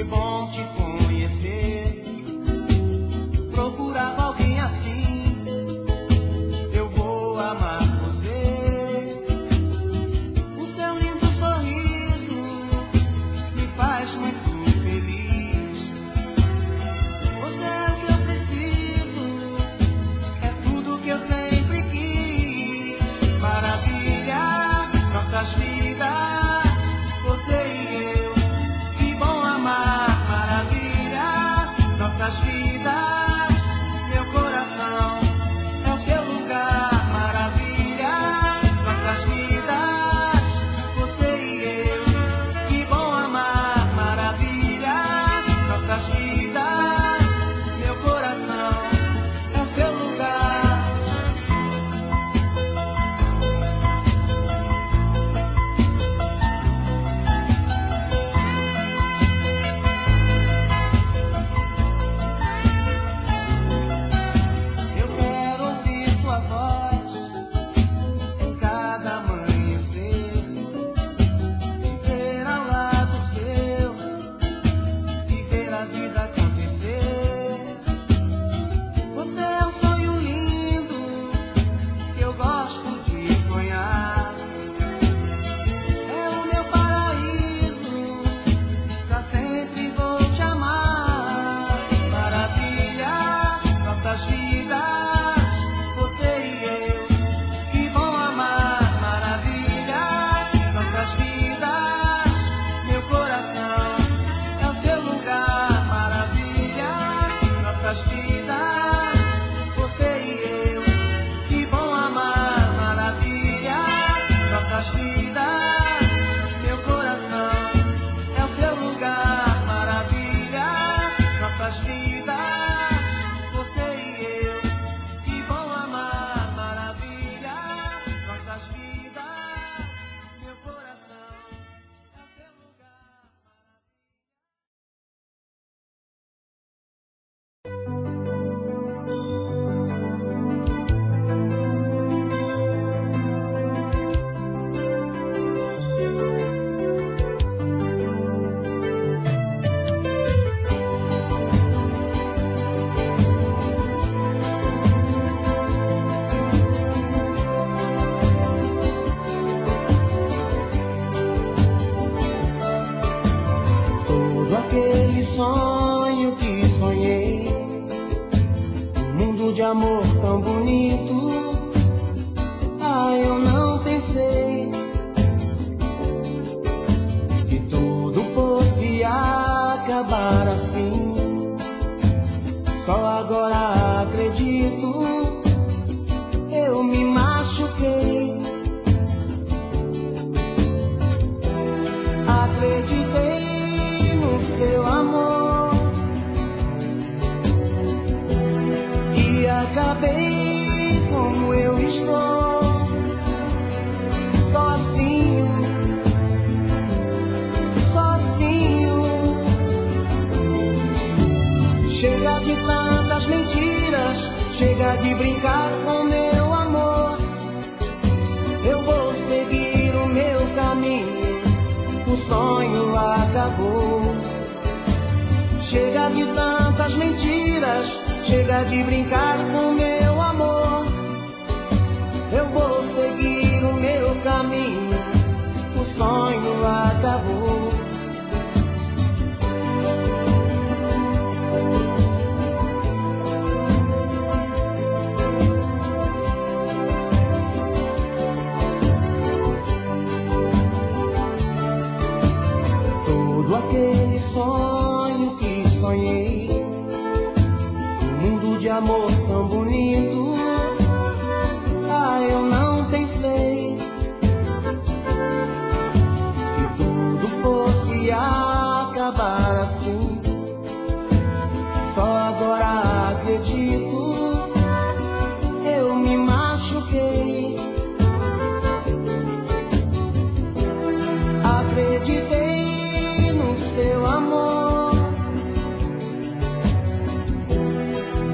Foi bom te conhecer. Procurava alguém assim. Eu vou amar você. O seu lindo sorriso me faz muito feliz. Você é o que eu preciso, é tudo que eu sempre quis. Maravilha, nossas vidas, você e eu. Que bom amar, maravilha, nossas vidas. Meu coração é o seu lugar, maravilha, nossas vidas, você e eu. Que bom amar, maravilha, nossas vidas. Meu coração é o seu lugar. Eu quero ouvir tua voz em cada amanhecer, viver ao lado seu, viver a vida acontecer. Você é um sonho lindo que eu gosto de sonhar. É o meu paraíso, pra sempre vou te amar. Maravilha, nossas vidas, você e eu. Que bom amar, maravilha, nossas vidas. Meu coração é o seu lugar, maravilha, nossas vidas, você e eu. Que bom amar, maravilha, nossas vidas. Meu coração é o seu lugar, maravilha, nossas vidas, você e eu. Que bom amar, maravilha, nossas vidas. Meu coração é o seu lugar. Todo aquele sonho que sonhei, um mundo de amor tão bonito. Ah, eu não pensei que tudo fosse acabar assim. Só agora acredito, eu me machuquei. Acreditei no seu amor e acabei como eu estou, sozinho, sozinho. Chega de tantas mentiras, chega de brincar com meu amor. Eu vou seguir o meu caminho, o sonho acabou. Chega de tantas mentiras, chega de brincar com meu amor. Eu vou seguir o meu caminho, o sonho acabou. Todo aquele sonho que sonhei, um mundo de amor tão bonito. Ah, eu não pensei que tudo fosse acabar assim. Só agora acredito, eu me machuquei. Acreditei no seu amor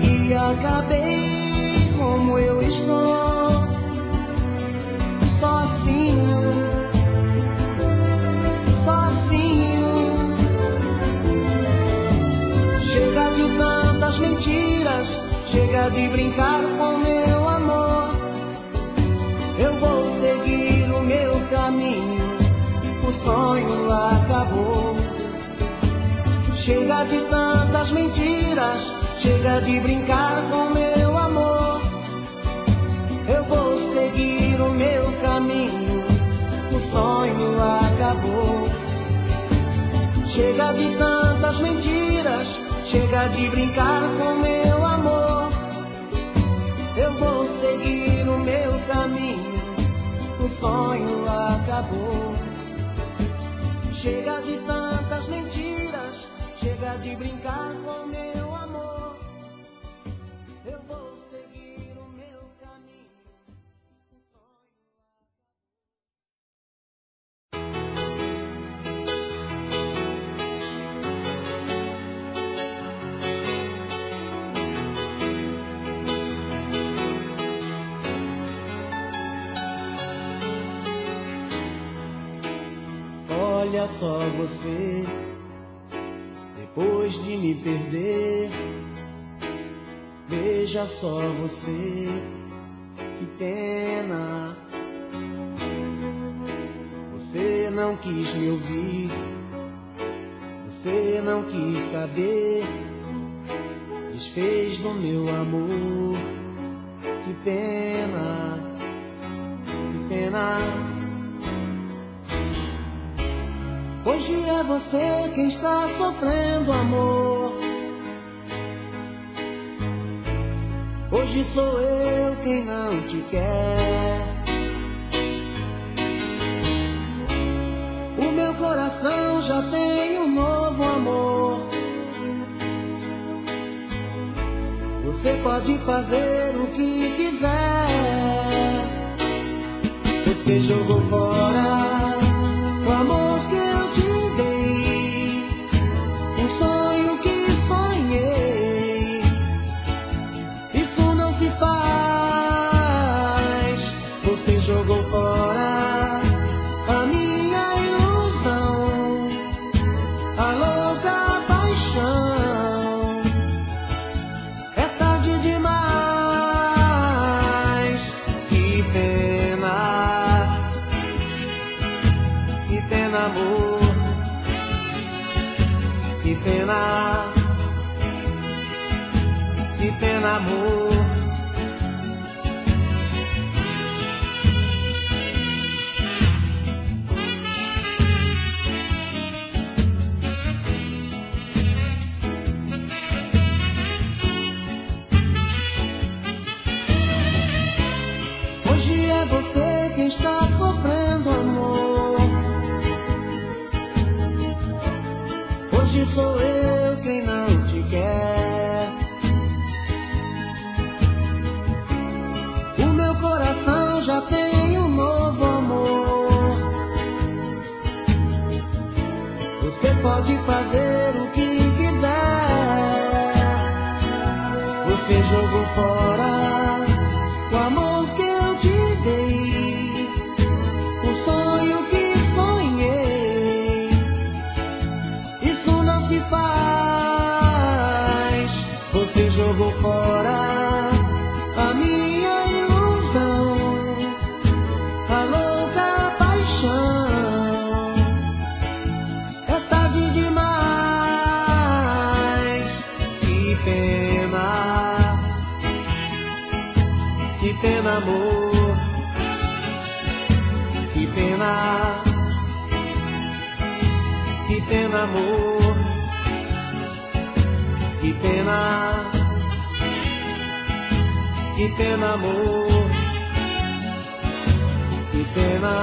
e acabei como eu estou, sozinho, sozinho. tantas mentiras, chega de brincar com meu amor. Eu vou seguir o meu caminho, o sonho acabou. Chega de tantas mentiras, chega de brincar com meu amor. Eu vou seguir o meu caminho, o sonho acabou. Chega de tantas mentiras, chega de brincar com meu amor. Eu vou seguir o meu caminho, o sonho acabou. Chega de tantas mentiras, chega de brincar com meu amor. Eu vou seguir o meu caminho, o sonho Olha só você, depois de me perder, veja só você, que pena. Você não quis me ouvir, você não quis saber, desfez do meu amor, que pena, que pena. Hoje é você quem está sofrendo, amor. Hoje sou eu quem não te quer. O meu coração já tem um novo amor. Você pode fazer o que quiser. Você jogou fora o amor que eu te dei, um sonho que sonhei. Isso não se faz. Você jogou fora a minha ilusão, a louca paixão. É tarde demais. Que pena, que pena, amor. Que pena, que pena, amor. Hoje é você quem está sofrendo, amor. Hoje sou eu quem não te quer. O meu coração já tem um novo amor. Você pode fazer o que quiser. Você jogou fora o amor que eu te dei, o sonho que sonhei. Isso não se faz. Você jogou fora a minha ilusão, a louca paixão. É tarde demais. Que pena, que pena, amor. Que pena, que pena, amor. Que pena, que pena, amor. Que pena.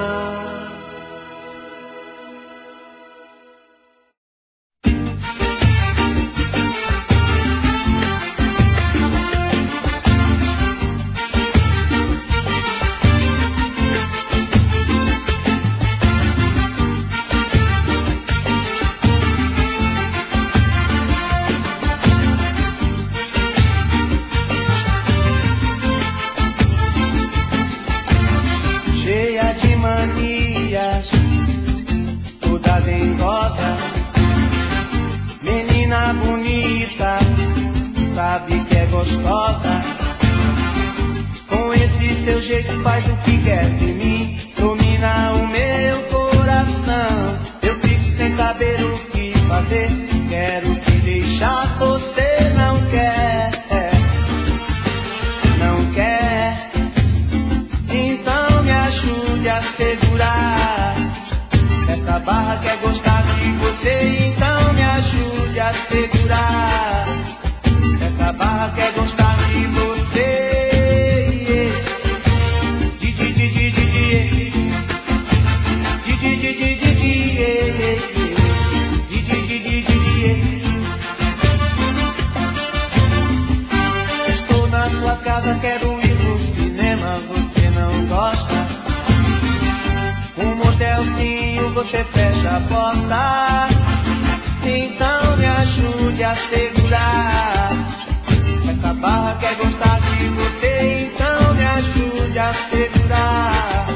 Cheia de manias, toda dengosa, menina bonita, sabe que é gostosa. Com esse seu jeito faz o que quer de mim, domina o meu coração. Eu fico sem saber o que fazer, quero te deixar, você não quer, não quer. Então me ajude a segurar essa barra que é gostar de você. Então me ajude a segurar essa barra que é gostar de você. Estou na sua casa, quero ir no cinema, você não gosta. Um motelzinho, você fecha a porta. Então me ajude a segurar essa barra que é gostar de você. Então me ajude a segurar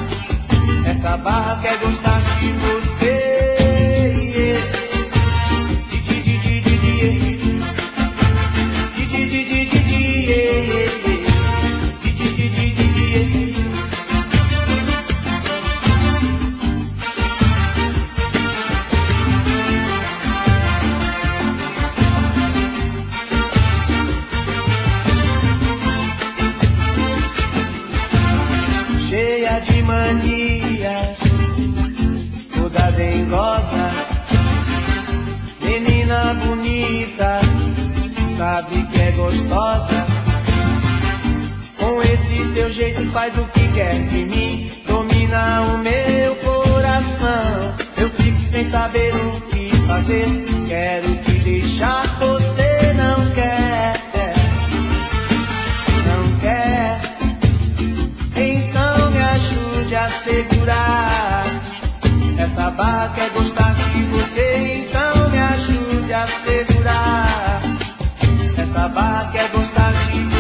essa barra que é gostar de você. Cheia de manias, toda dengosa, menina bonita, sabe que é gostosa. Com esse seu jeito faz o que quer de mim, domina o meu coração. Eu fico sem saber o que fazer, quero te deixar, você não quer, não quer. Então me ajude a segurar essa barra que é gostar de você. Então me ajude a segurar essa barra que é gostar de você.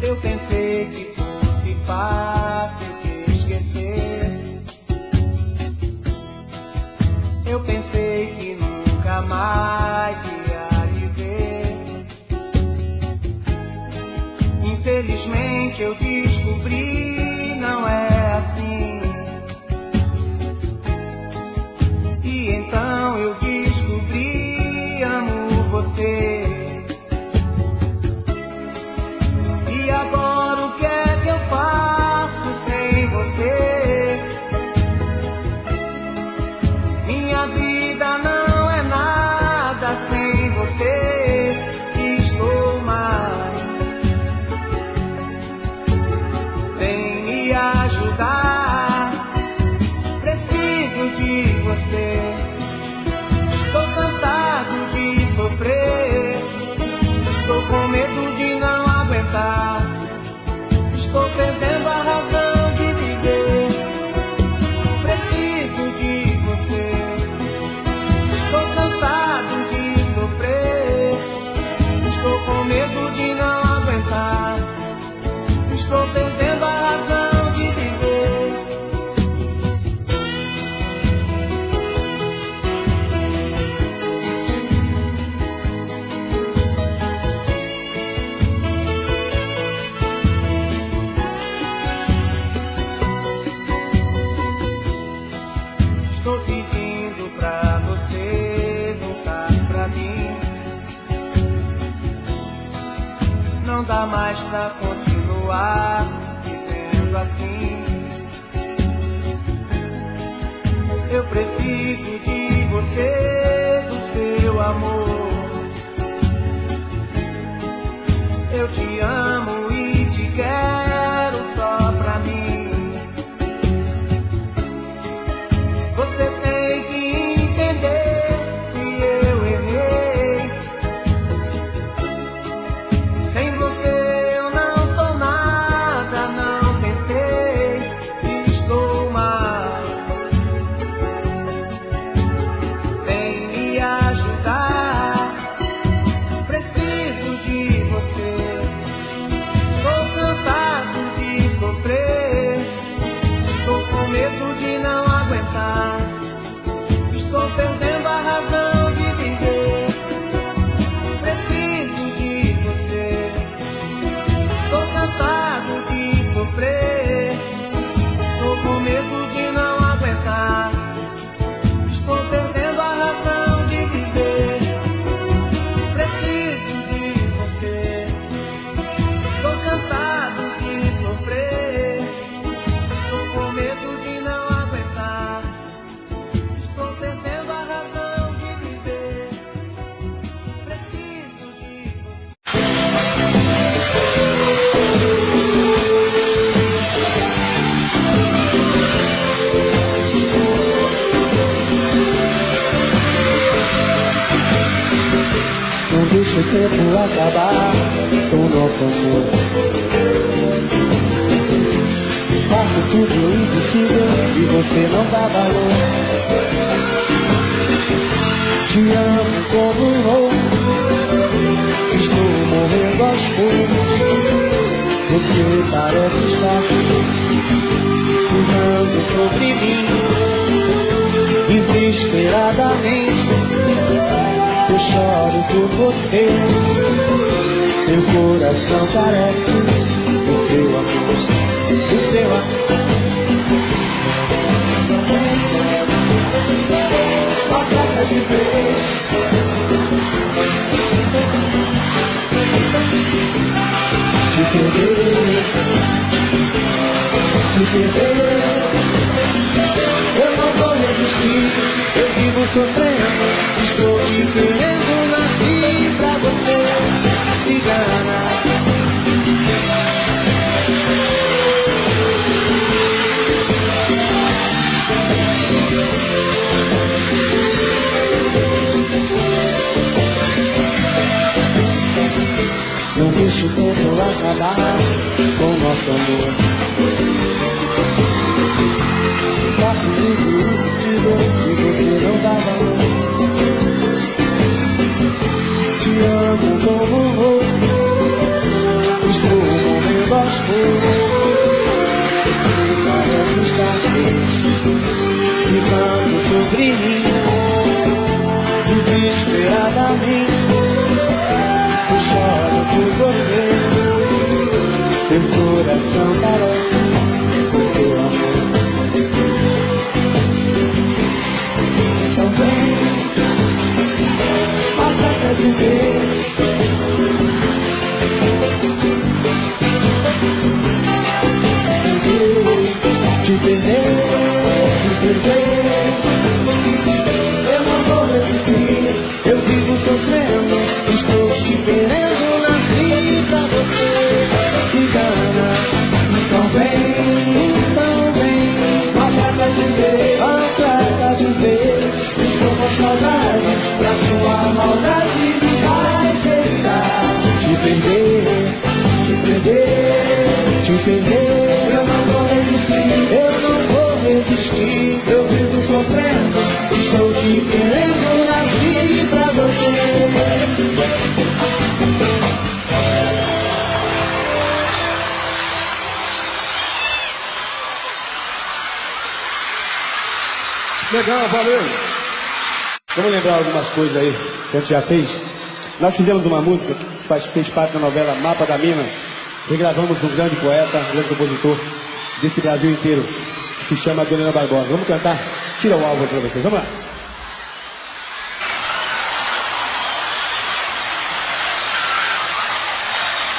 Eu pensei que fosse fácil te esquecer. Eu pensei que nunca mais ia lhe ver. Infelizmente eu descobri, não é assim. E então eu descobri, amo você. E agora o que é que eu faço sem você? Minha vida não é nada sem você. Estou mal. Vem me ajudar. Preciso de você. Estou cansado de sofrer. Estou com medo de não aguentar. Estou perdendo a razão de viver. Preciso de você. Estou cansado de sofrer. Estou com medo de não aguentar. Estou perdendo a razão de viver. nada continuar vivendo assim. Eu preciso de você, do seu amor. Eu te amo e te quero só pra mim. Você tem que entender que eu errei. Sem você eu não sou nada, não pensei que estou mal. Vem me ajudar, preciso de você. Estou cansado de sofrer, estou com medo de não aguentar. Estou perdendo a razão de viver. Preciso de você. Estou cansado de sofrer, estou com medo de não aguentar. Estou perdendo a razão de viver. Preciso de você. Estou cansado de sofrer, estou com medo de não aguentar. Estou perdendo a razão de viver. Preciso de você. Não deixa o tempo acabar com o nosso amor. Faço tudo o impossível e você não dá valor. Te amo como um louco, estou morrendo aos poucos. Você parece estar cuidando sobre mim, desesperadamente. Eu choro por você, meu coração parece o seu amor, o seu amor. Atrás de vez, te perder, eu não vou resistir, eu vivo sofrendo. Estou te querendo, nasci pra você se enganar. Não deixe o tempo acabar com nosso amor. Faço tudo o possível e você não dá valor. Te amo como um louco, estou morrendo aos poucos. Parece estar ficando sobre mim, desesperadamente. Eu choro por você, teu coração parece o seu amor. Então vem, atrás de vez. Te perder, eu não vou resistir, eu vivo sofrendo, estou te querendo, nasci pra você se enganar. Então vem, atrás de vez. Estou com saudade, pra sua maldade me vai pegar. Te perder, eu não vou resistir, eu vivo sofrendo, estou te querendo, nasci pra você. Legal, valeu. Vamos lembrar algumas coisas aí que a gente já fez. Nós fizemos uma música que fez parte da novela Mapa da Mina. Regravamos um grande poeta, um grande compositor desse Brasil inteiro, que se chama Adelina Barbosa. Vamos cantar? Tira o álbum para vocês. Vamos lá.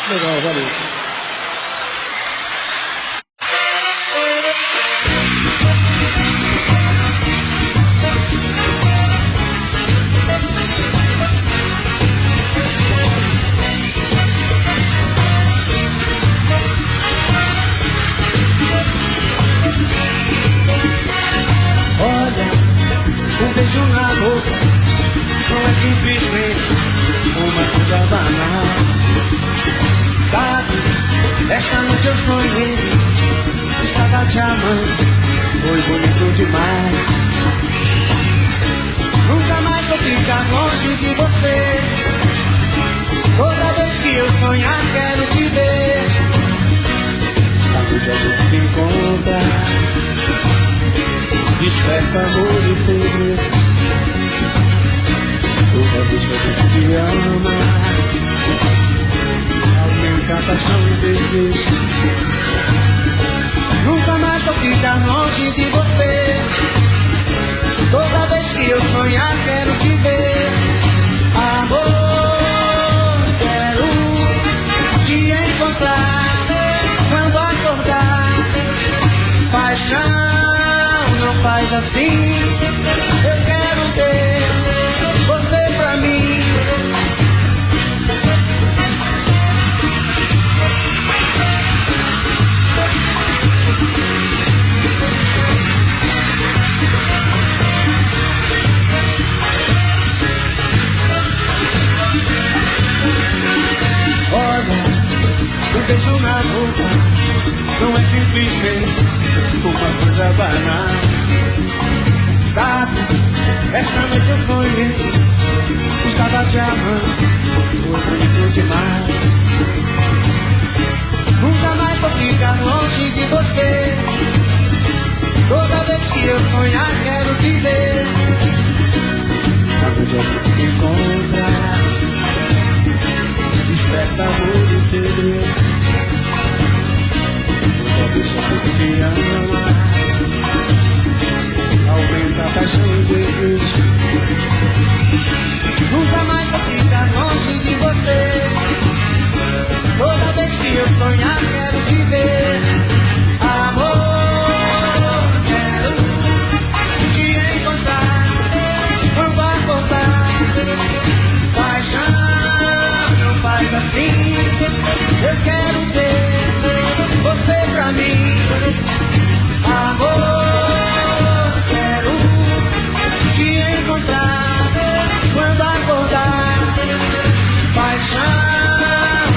Legal, valeu. beijo na boca não é simplesmente uma coisa banal. Sabe, esta noite eu sonhei, estava te amando, foi bonito demais. Nunca mais vou ficar longe de você, toda vez que eu sonhar quero te ver. A noite a gente se encontra, desperta amor e segredo. Toda vez que a gente se ama, aumenta a paixão e o desejo. Nunca mais vou ficar longe de você, toda vez que eu sonhar quero te ver. Amor, quero te encontrar quando acordar. Paixão, não faz assim, eu quero ter você pra mim. Olha, um beijo na boca não é simplesmente uma coisa banal. Sabe, esta noite eu sonhei, estava te amando, foi bonito demais. Nunca mais vou ficar longe de você, toda vez que eu sonhar quero te ver. A noite a gente se encontra, desperta amor e segredo. Toda vez que a gente se ama, aumenta a paixão e o desejo. Nunca mais vou ficar longe de você, toda vez que eu sonhar quero te ver. Amor, quero te encontrar quando acordar. Paixão, não faz assim, eu quero ter você pra mim. Amor, quero te encontrar quando acordar. Paixão,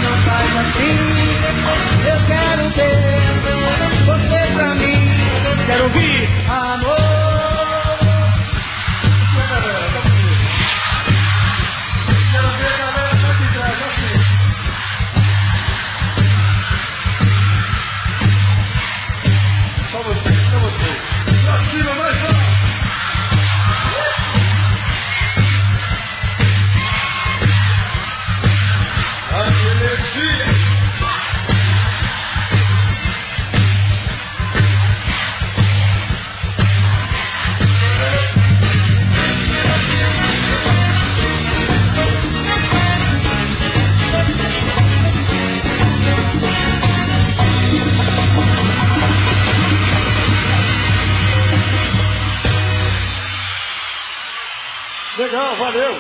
não faz assim, eu quero ter você pra mim. Quero ouvir, amor. Quero ver a galera aqui de trás, assim. Só você, só você. Pra cima, mais alto. Energia. Legal, valeu.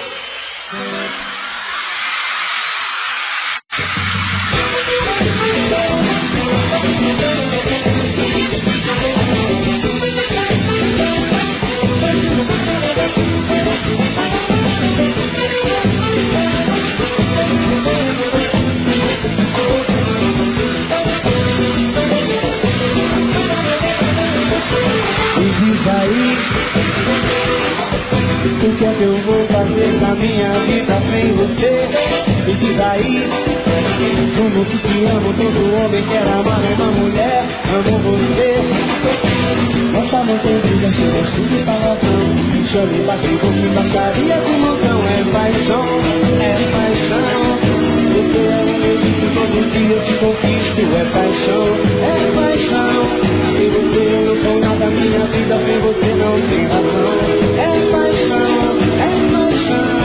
O que é que eu vou fazer na minha vida sem você? Me diz aí, como que te amo, todo homem quer amar uma mulher, amo você. Nossa, não tem vida, chega de palavrão, chame bateu que baixaria de montão. É paixão, você é o meu vício, todo dia eu te conquisto. É paixão, e você eu não sou nada, minha vida sem você não tem razão. É paixão, é paixão.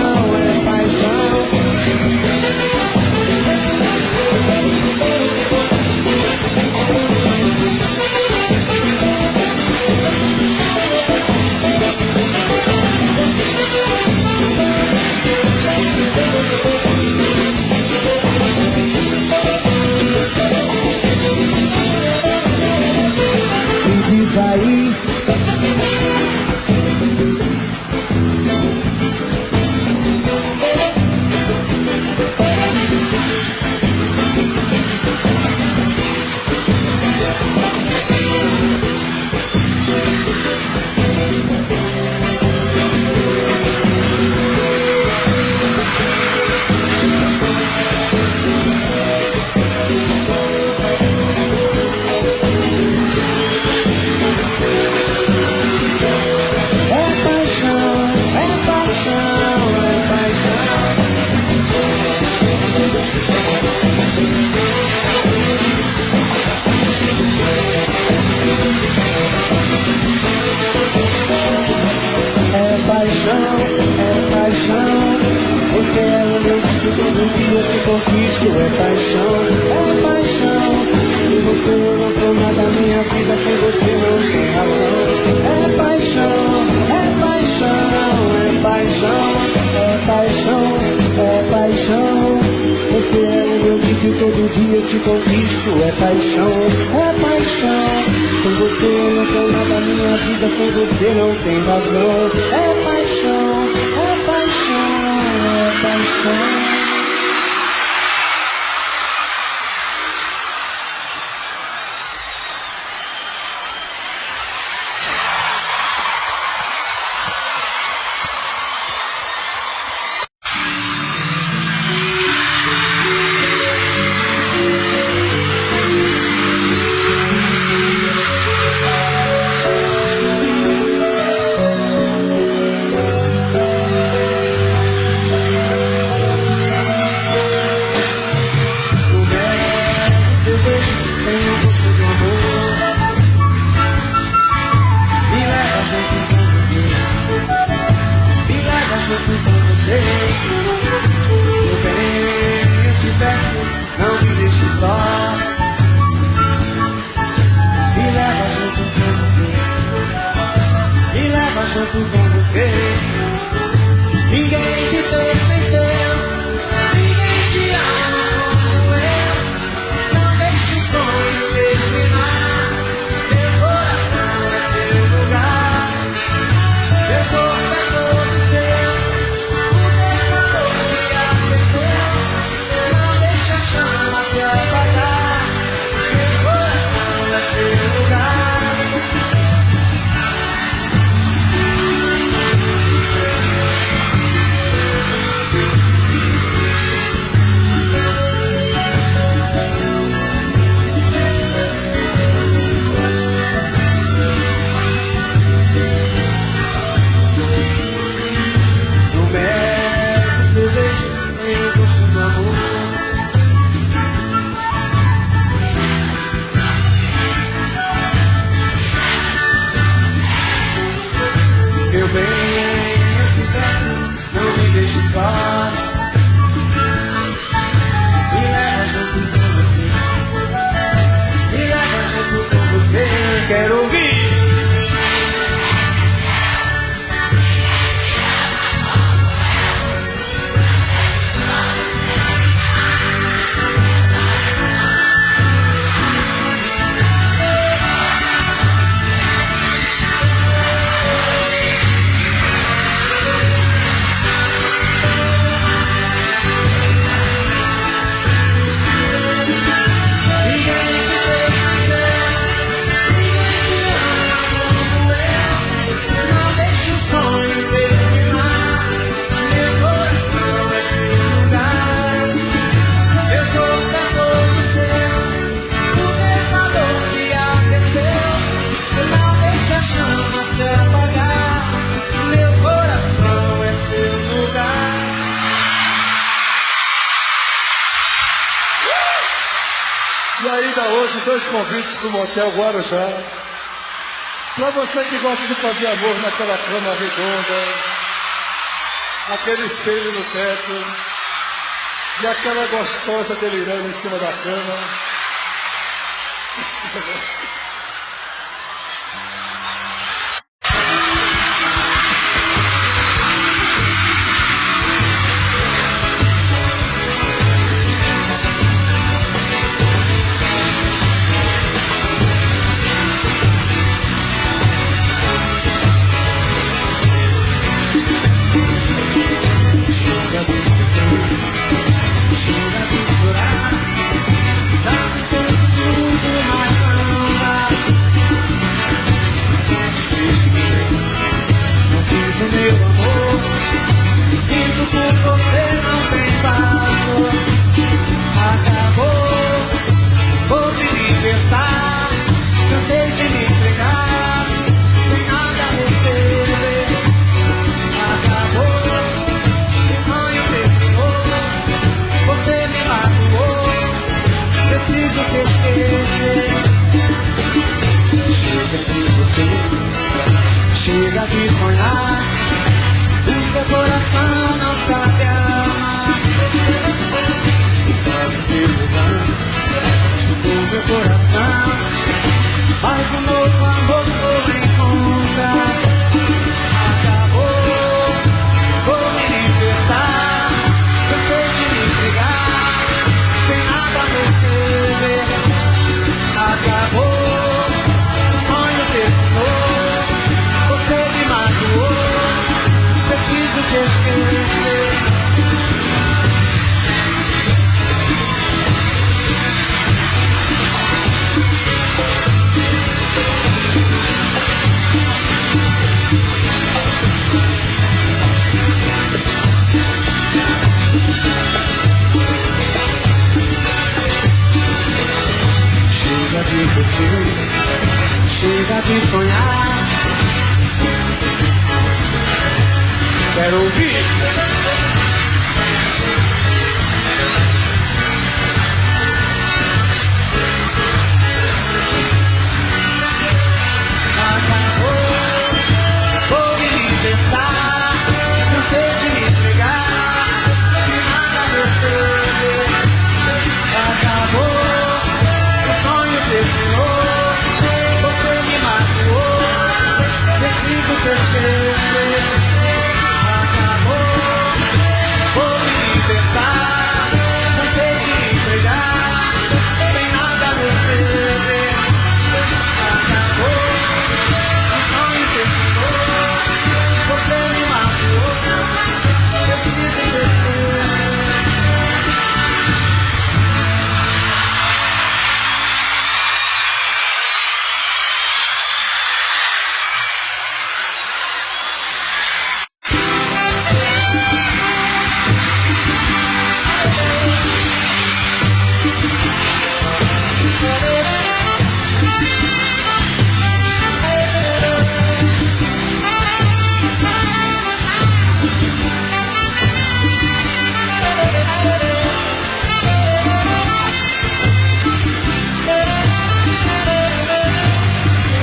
todo dia eu te conquisto. É paixão, é paixão. Sem você eu não tenho nada na minha vida, sem você não tem razão. É paixão, é paixão, é paixão. Dois convites para o Motel Guarujá. Para você que gosta de fazer amor naquela cama redonda, aquele espelho no teto e aquela gostosa delirando em cima da cama. você. Chega de sonhar. Quero ouvir.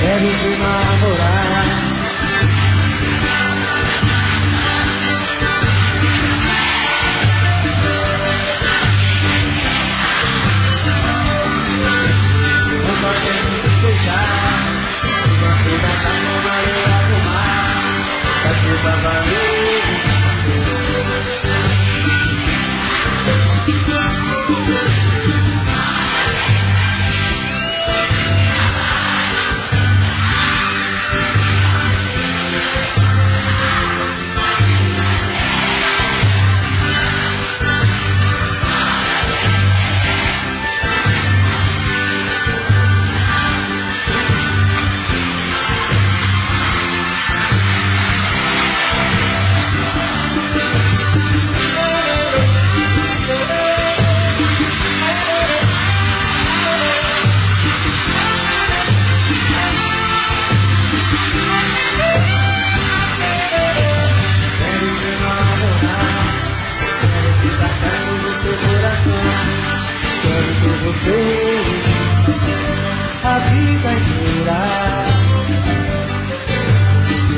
Quero te namorar. Quando a gente se beijar, enquanto da cama na areia do mar, vai ser pra valer. A vida inteira,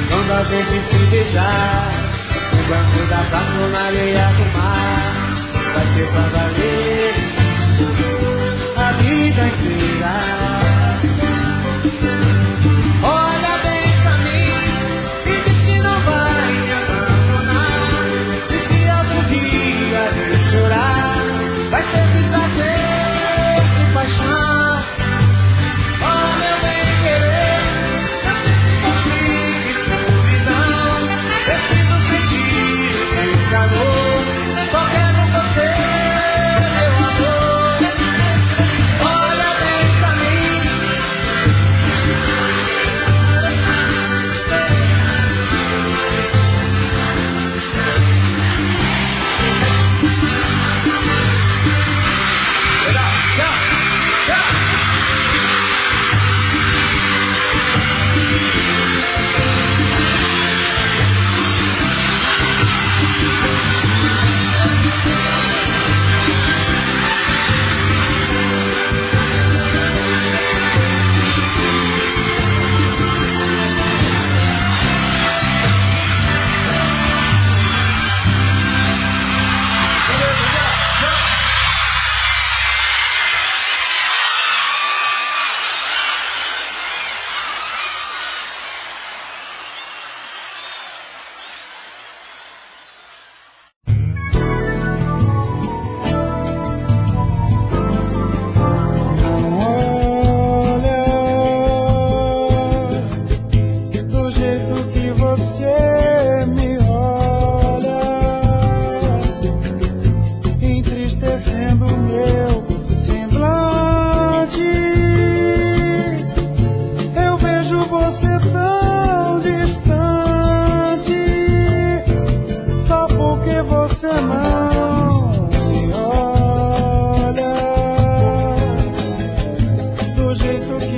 quando a gente se beijar, no banco da praça ou na areia do mar, vai ser pra valer a vida inteira. Olha bem pra mim e diz que não vai me abandonar. E se algum dia eu chorar, vai ser de prazer, de paixão. Só quero você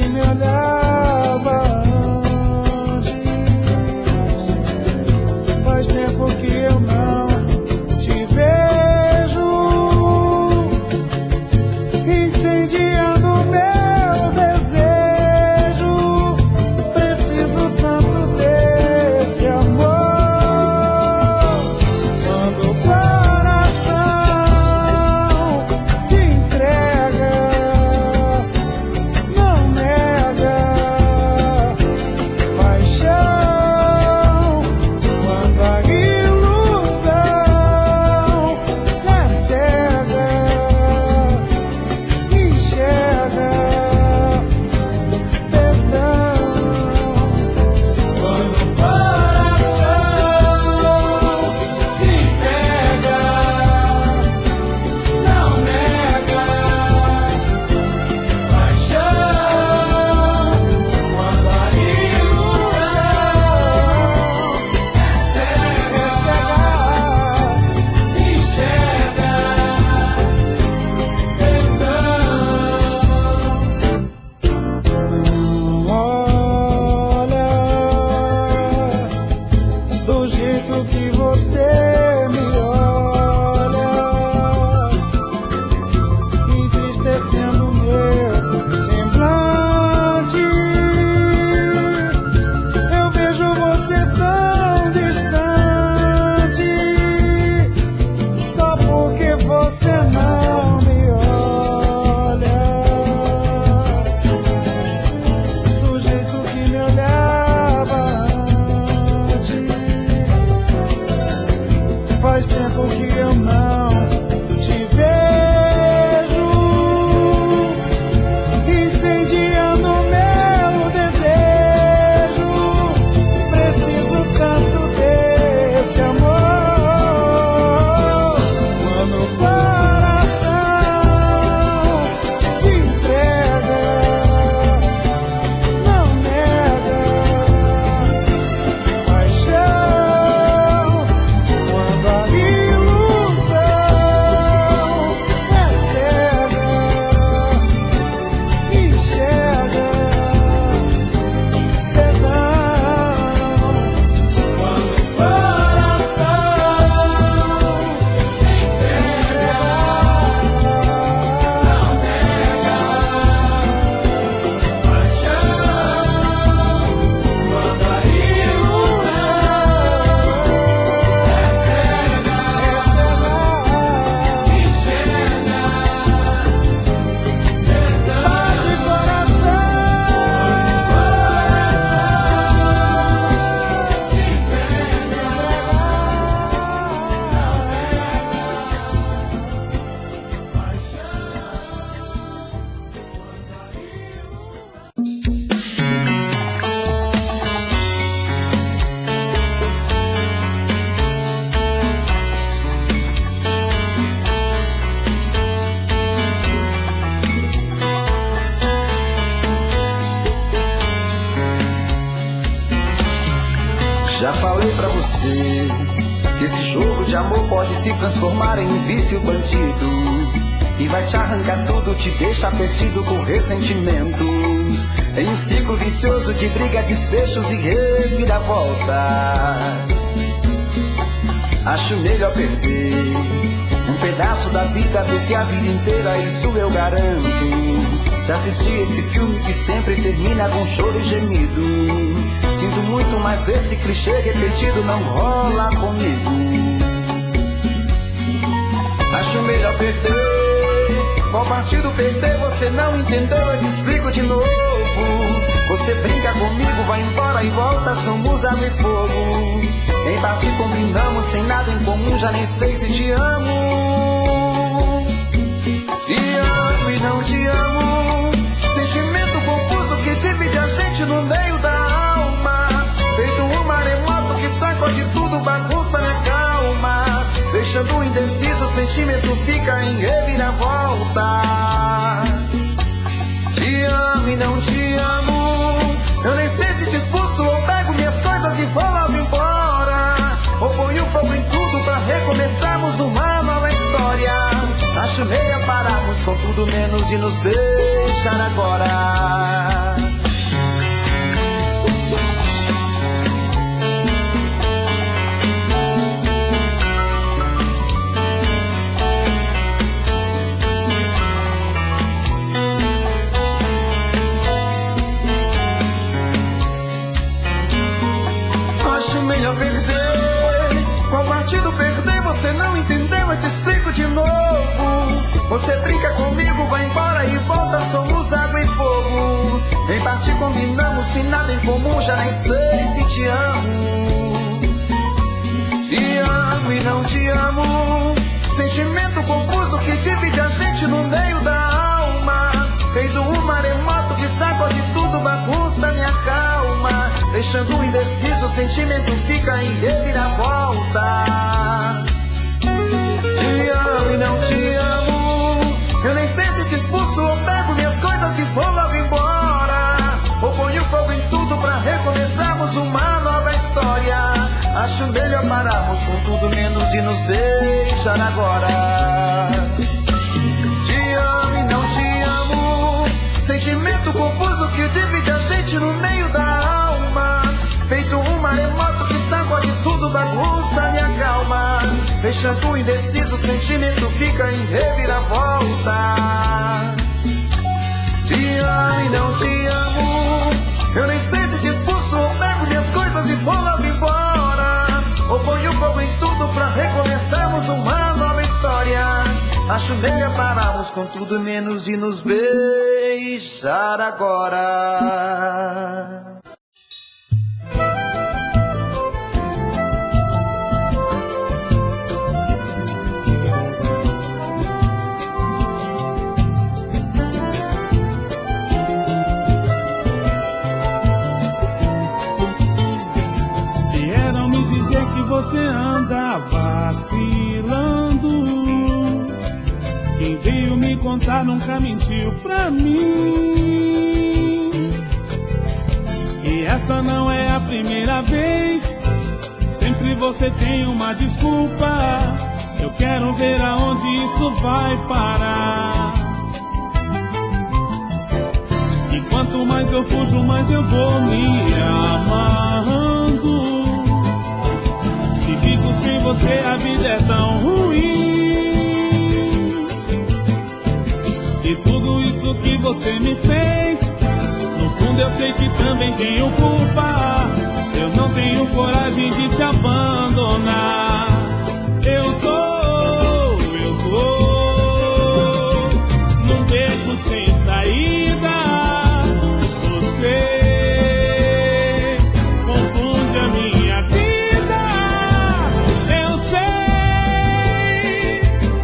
que me olhava antes. Faz tempo que eu não te vejo, incendiando meu desejo. Preciso tanto desse amor. Quando o coração se entrega, não nega paixão. Quando a ilusão é cega, enxerga perdão. Quando o coração se entrega, não nega paixão. Quando a ilusão é cega, enxerga perdão. Olha do jeito que você me olha, entristecendo meu semblante. Eu vejo você tão distante, só porque você não me olha do jeito que me olhava antes. Faz tempo que eu não te vejo, incendiando meu desejo. Preciso tanto desse amor. Quando o coração se entrega, não nega paixão. Quando a ilusão é cega, enxerga perdão. Quando o coração se entrega, não nega paixão. Quando a Já falei pra você que esse jogo de amor pode se transformar em um vício bandido e vai te arrancar tudo, te deixar perdido com ressentimentos, em um ciclo vicioso de briga, despechos e reviravoltas. Acho melhor perder um pedaço da vida do que a vida inteira, isso eu garanto. Já assisti esse filme que sempre termina com choro e gemido. Sinto muito, mas esse clichê repetido não rola comigo. Acho melhor perder. Qual partido perder? Você não entendeu, eu te explico de novo. Você brinca comigo, vai embora e volta, somos água e fogo. Em parte combinamos, sem nada em comum, já nem sei se te amo. Te amo e não te amo. Sentimento confuso que divide a gente no meio da alma. Feito um maremoto que sacode tudo, bagunça na calma. Deixando indeciso, o sentimento fica em reviravoltas. Te amo e não te amo. Eu nem sei se te expulso ou pego minhas coisas e vou logo embora. Ou ponho fogo em tudo pra recomeçarmos uma nova história. Acho melhor pararmos com tudo menos de nos beijar agora. Acho melhor perder. Qual partido perder? Você não entendeu, eu te explico de novo. Você brinca comigo, vai embora e volta, somos água e fogo. Em parte combinamos, se nada em comum, já nem sei se te amo. Te amo e não te amo. Sentimento confuso que divide a gente no meio da alma. Feito um maremoto que sacode tudo, bagunça minha calma. Deixando indeciso, o sentimento fica em reviravoltas. Te amo e não te amo. Eu nem sei se te expulso ou pego minhas coisas e vou logo embora. Ou ponho fogo em tudo pra recomeçarmos uma nova história. Acho melhor pararmos com tudo menos de nos beijar agora. Te amo e não te amo. Sentimento confuso que divide a gente no meio da alma. Feito um maremoto que sacode tudo, bagunça minha calma. Deixando indeciso, o sentimento fica em reviravoltas. Te amo e não te amo. Eu nem sei se te expulso ou pego minhas coisas e vou logo embora. Ou ponho fogo em tudo pra recomeçarmos uma nova história. Acho melhor pararmos com tudo menos de nos beijar agora. Vieram me dizer que você anda vacilando. Quem veio me contar nunca mentiu pra mim. E essa não é a primeira vez. Sempre você tem uma desculpa. Eu quero ver aonde isso vai parar. E quanto mais eu fujo, mais eu vou me amarrando. Se fico sem você, a vida é tão ruim. E tudo isso que você me fez, no fundo eu sei que também tenho culpa. Eu não tenho coragem de te abandonar. Eu tô num beco sem saída. Você confunde a minha vida. Eu sei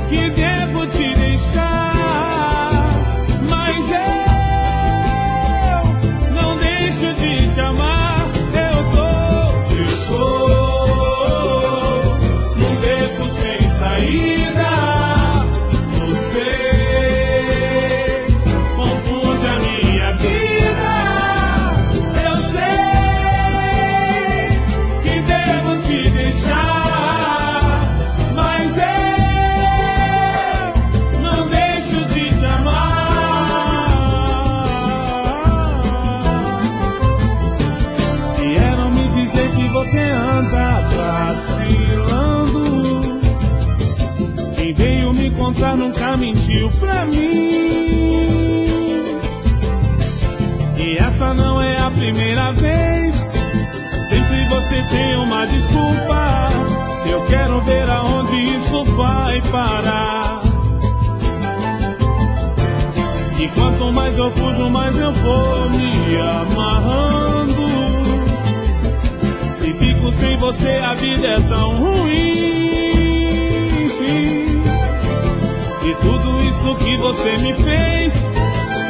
que devo te deixar. Você anda vacilando. Quem veio me contar nunca mentiu pra mim. E essa não é a primeira vez. Sempre você tem uma desculpa. Eu quero ver aonde isso vai parar. E quanto mais eu fujo, mais eu vou me amarrando. Se fico sem você, a vida é tão ruim. E tudo isso que você me fez,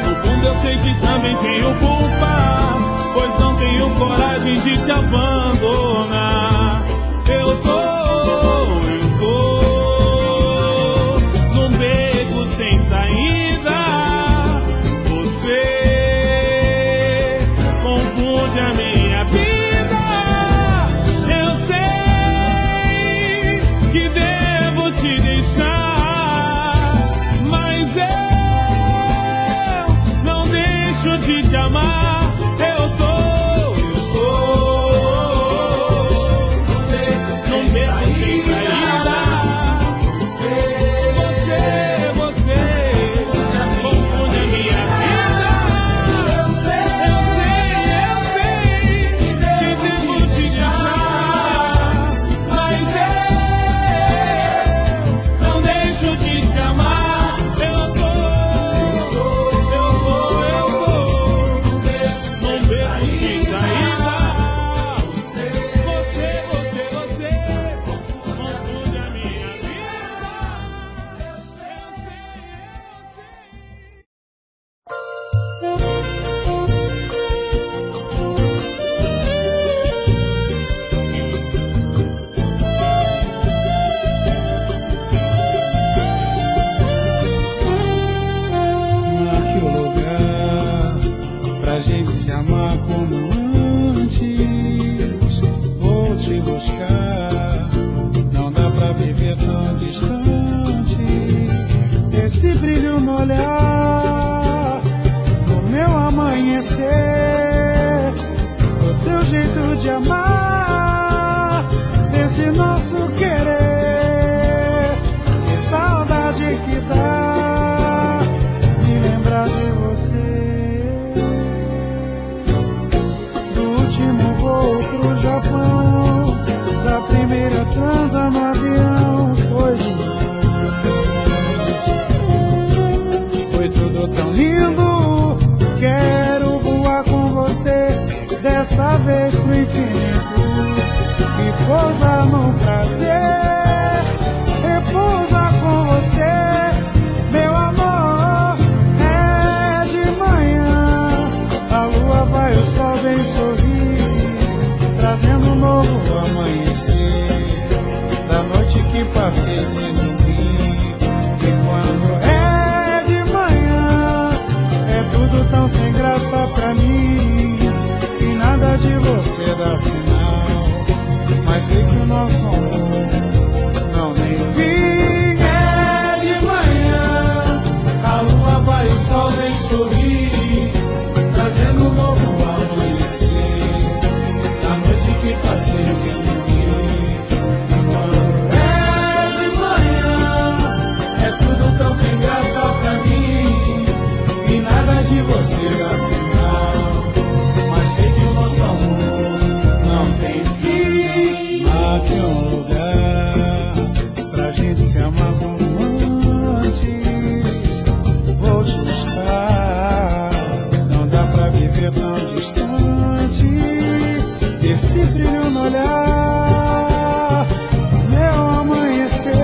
no fundo eu sei que também tenho culpa, pois não tenho coragem de te abandonar. Eu tô num beco sem saída. Você confunde a minha vida. Que devo te deixar, se amar como antes. Vou te buscar, não dá pra viver tão distante. Esse brilho no olhar, no meu amanhecer, o teu jeito de amar, desse nosso querer. Que saudade que dá de lembrar de você. Do último voo pro Japão, da primeira transa no avião, foi demais. Foi tudo tão lindo, quero voar com você, dessa vez pro infinito, e pousar no prazer, repousar com você, meu amor. É de manhã, a lua vai, o sol vem sorrir, trazendo um novo amanhecer, da noite que passei sem dormir. E quando é de manhã, é tudo tão sem graça pra mim, e nada de você dá sinal, mas sei que o nosso amor não tem fim. É de manhã, a lua vai, o sol vem sorrir, trazendo um novo amanhecer, da noite que passei sem dormir. Quando é de manhã, é tudo tão sem graça pra mim, e nada de você dá sinal, mas sei que o nosso amor não tem fim. Aqui é um lugar pra gente se amar como antes. Vou te buscar, não dá pra viver tão distante. Esse brilho no olhar, meu amanhecer,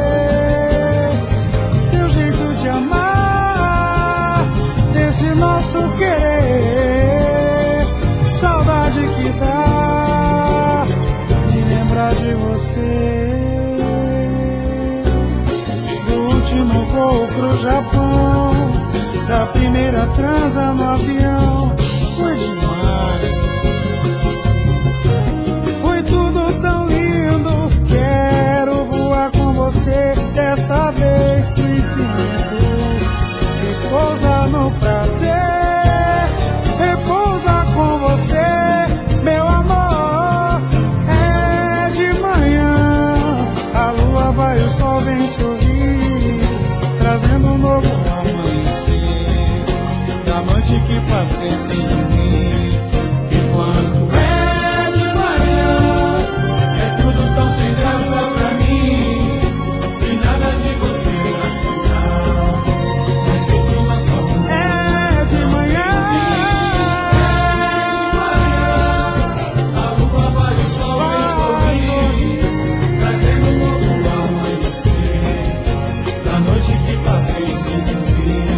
teu jeito de amar, desse nosso querer. Saudade que dá de lembrar de você. Do último voo pro Japão, da primeira transa no avião, foi demais. Foi tudo tão lindo, quero voar com você, dessa vez pro infinito, e pousar no prazer, repousar com você, meu amor. É de manhã, a lua vai, o sol vem sorrir, trazendo um novo amanhecer, da noite que passei sem dormir. E quando é de manhã, é tudo tão sem graça pra mim, e nada de você dá sinal, mas sei que o nosso amor é de manhã. A lua vai, o sol vem sorrir, trazendo um novo amanhecer, da noite que passei sem dormir.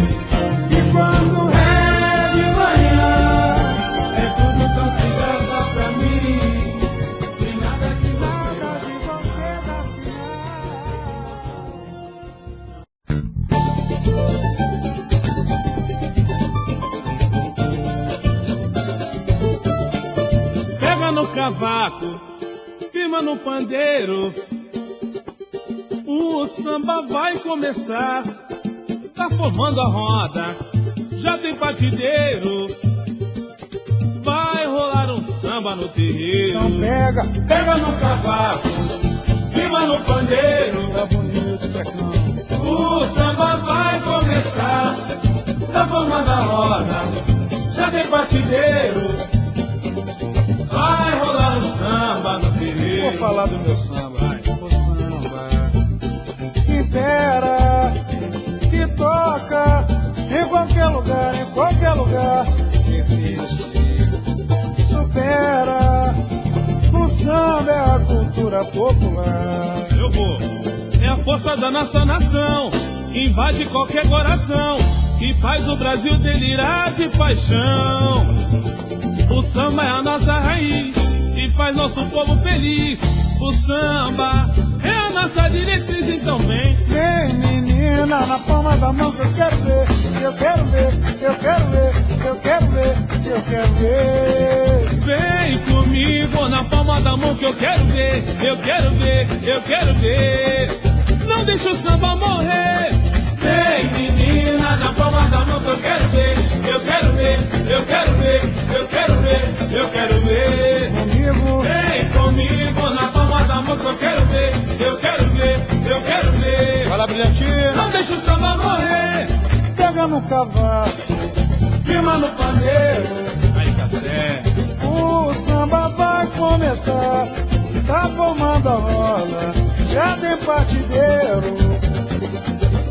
E quando é de manhã, é tudo tão sem graça pra mim, e nada de você dá sinal. Pega no cavaco, firma no pandeiro, o samba vai começar. Tá formando a roda, já tem batideiro, vai rolar um samba no terreiro. Então pega no cavaco, firma no pandeiro, tá bonito, tecão. O samba vai começar, tá formando a roda, já tem batideiro, vai rolar um samba no terreiro. Vou falar do meu samba, o samba que impera, que toca em qualquer lugar que existe. Supera, o samba é a cultura popular. Eu vou. É a força da nossa nação, que invade qualquer coração, que faz o Brasil delirar de paixão. O samba é a nossa raiz, que faz nosso povo feliz. O samba é a nossa diretriz, então vem. Vem, menina, na palma da mão que eu quero ver, eu quero ver, eu quero ver. eu quero ver, eu quero ver. Vem comigo na palma da mão que eu quero ver, eu quero ver, eu quero ver. Não deixa o samba morrer. Vem menina na palma da mão que eu quero ver, eu quero ver, eu quero ver, eu quero ver, eu quero ver. Comigo, vem comigo na palma da mão que eu quero ver, eu quero ver, eu quero ver. fala brilhantina, Não deixa o samba morrer. pega no cavaco, firma no pandeiro. Aí, Cassé. O samba vai começar, tá formando a roda, já tem partideiro.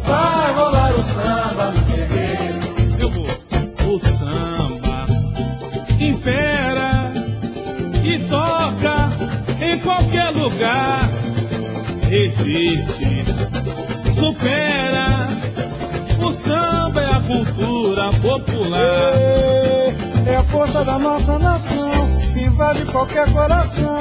Vai rolar o samba no terreiro. Eu vou. O samba impera e toca em qualquer lugar. Existe, supera. O samba é a cultura popular. É a força da nossa nação, que invade qualquer coração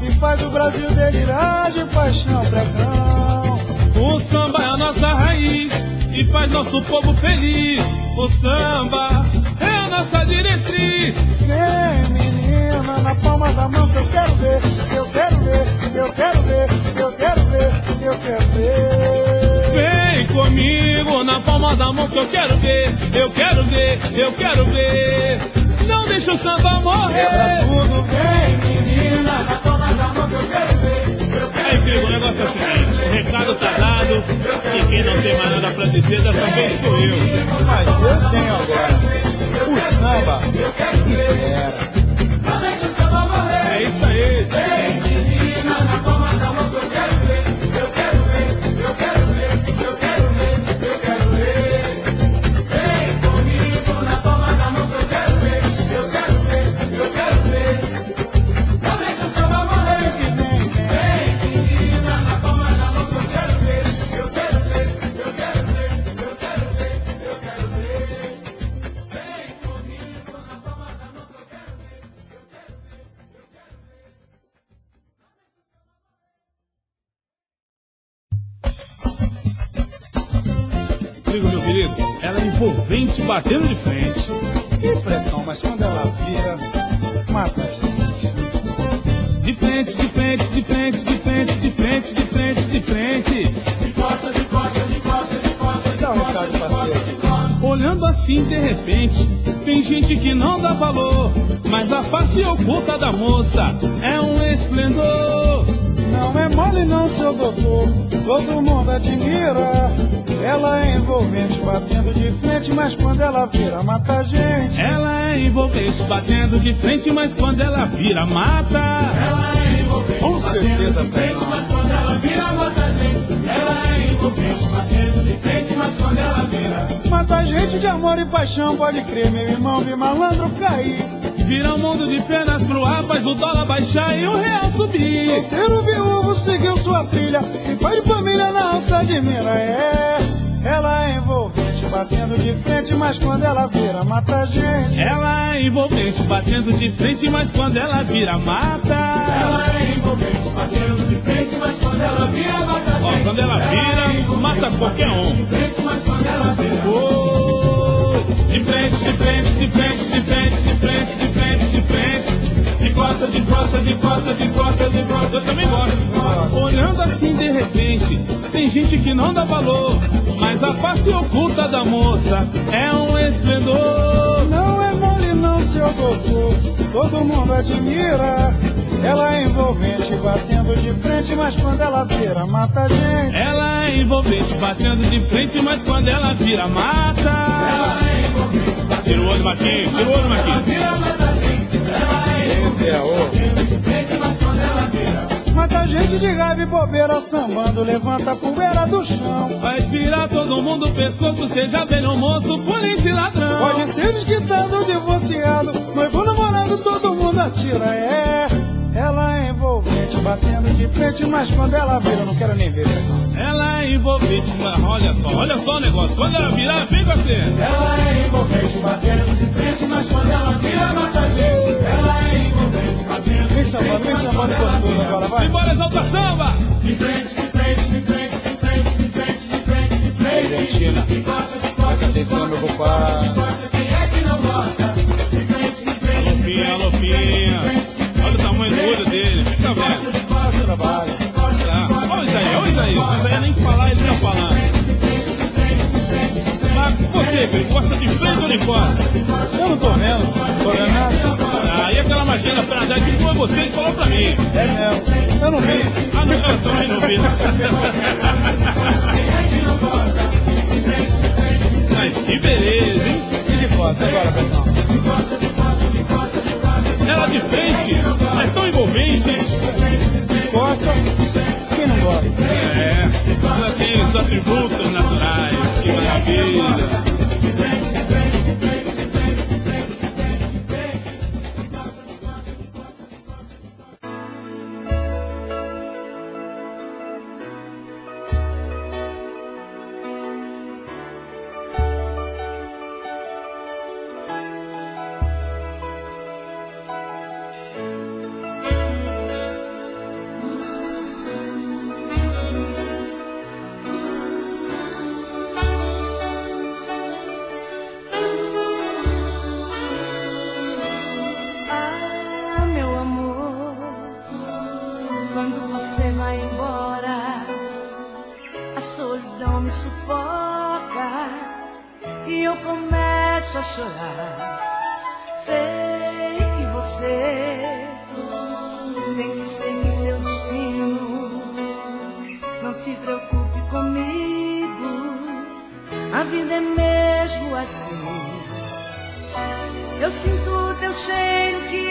e faz o Brasil delirar de paixão, pregão. O samba é a nossa raiz e faz nosso povo feliz. O samba é a nossa diretriz. Vem menina na palma da mão que eu quero ver, eu quero ver, eu quero ver, eu quero ver, eu quero ver. Vem comigo na palma da mão que eu quero ver, eu quero ver, eu quero ver. Não deixa o samba morrer. Quebra tudo, vem menina na palma da mão que eu quero ver. Aí, filho, o negócio é o seguinte, o recado tá dado e quem não tem mais nada pra dizer dessa vez sou eu. Mas eu tenho agora o samba impera. Não deixa o samba morrer. É isso aí. Vem menina na palma da mão que eu quero ver, eu quero ver, eu quero ver, eu quero ver, eu quero ver. Vem comigo na palma da mão que eu quero ver, eu quero ver, eu quero ver. Não deixa o samba morrer. Vem menina na palma da mão que eu quero ver, eu quero ver, eu quero ver, eu quero ver, eu quero ver. Vem comigo na palma da mão que eu quero ver, eu quero ver, eu quero ver. Amigo, meu querido, ela é envolvente batendo de frente. Que pretão, mas quando ela vira, mata a gente. De frente, de frente, de frente, de frente, de frente, de frente, de frente. De costa, de costa, de costa, de costa. Dá um recado, parceiro. Olhando assim de repente, tem gente que não dá valor, mas a face oculta da moça é um esplendor. Não é mole não, seu doutor, todo mundo admira. Ela é envolvente, batendo de frente, mas quando ela vira, mata a gente. Ela é envolvente, batendo de frente, mas quando ela vira, mata. Ela é envolvente, Com certeza, batendo de frente, mas quando ela vira, mata a gente. Ela é envolvente, batendo de frente, mas quando ela vira, mata a gente de amor e paixão, pode crer, meu irmão, vi malandro cair. Vira um mundo de penas pro rapaz, o dólar baixar e o real subir. Solteiro viúvo seguiu sua trilha, e pai de família não se admira, é. Ela é envolvente, batendo de frente, mas quando ela vira, mata a gente. Ela é envolvente, batendo de frente, mas quando ela vira, mata. Ela é envolvente, batendo de frente, mas quando ela vira, mata a gente. Ó, quando ela vira, mata qualquer um. De frente, mas quando ela vira, Oh, de frente, de frente, de frente, de frente, de frente, de frente, de frente. De costa, de costa, de costa, de costa, de costa. Eu também gosto. Olhando assim de repente, tem gente que não dá valor, mas a face oculta da moça é um esplendor. não é mole não, seu doutor, todo mundo admira. Ela é envolvente, batendo de frente, mas quando ela vira, mata a gente. Ela é envolvente, batendo de frente, mas quando ela vira, mata. Ela é envolvente, batendo Tira o olho, Marquinhos, tira o olho, Marquinhos. vira, mata a gente. Ela é envolvente, de frente, mas quando ela vira, mata a gente de raiva e bobeira, sambando, levanta a poeira do chão. Faz virar todo mundo o pescoço, seja velho ou moço, polícia e ladrão. Pode ser desquitado, divorciado, noivo, namorado, todo mundo atira, é. Ela é envolvente, batendo de frente, mas quando ela vira, eu não quero nem ver, não. Ela é envolvente, mas olha só o negócio. Quando ela virar, vem com você. Ela é envolvente, batendo de frente, mas quando ela vira, mata a gente. Ela é envolvente, batendo de frente, vem sambando gostoso agora, vai. Simbora, exalta samba. De frente, de frente, de frente, de frente, de frente, de frente, de frente. Argentina, De costa, presta atenção, meu compadre. quem é que não Lopinha, Lopinha. Olha o tamanho do olho dele. Fica vendo. Trabalho. Tá. Olha isso aí, olha isso aí. Isso aí é nem falar, ele tá falando. Mas você, filho, gosta de frente ou de costa? Eu não tô vendo. Tô vendo nada. Ah, e aquela magia da frase que foi você que falou pra mim. É mesmo. Eu não vi. Ah, não, eu também não vi. Mas que beleza, hein? E de costa agora, Betão? Ela de frente é tão envolvente. Gosta? Quem não gosta? É, ela tem os atributos naturais. Que maravilha. Eu sinto teu cheiro que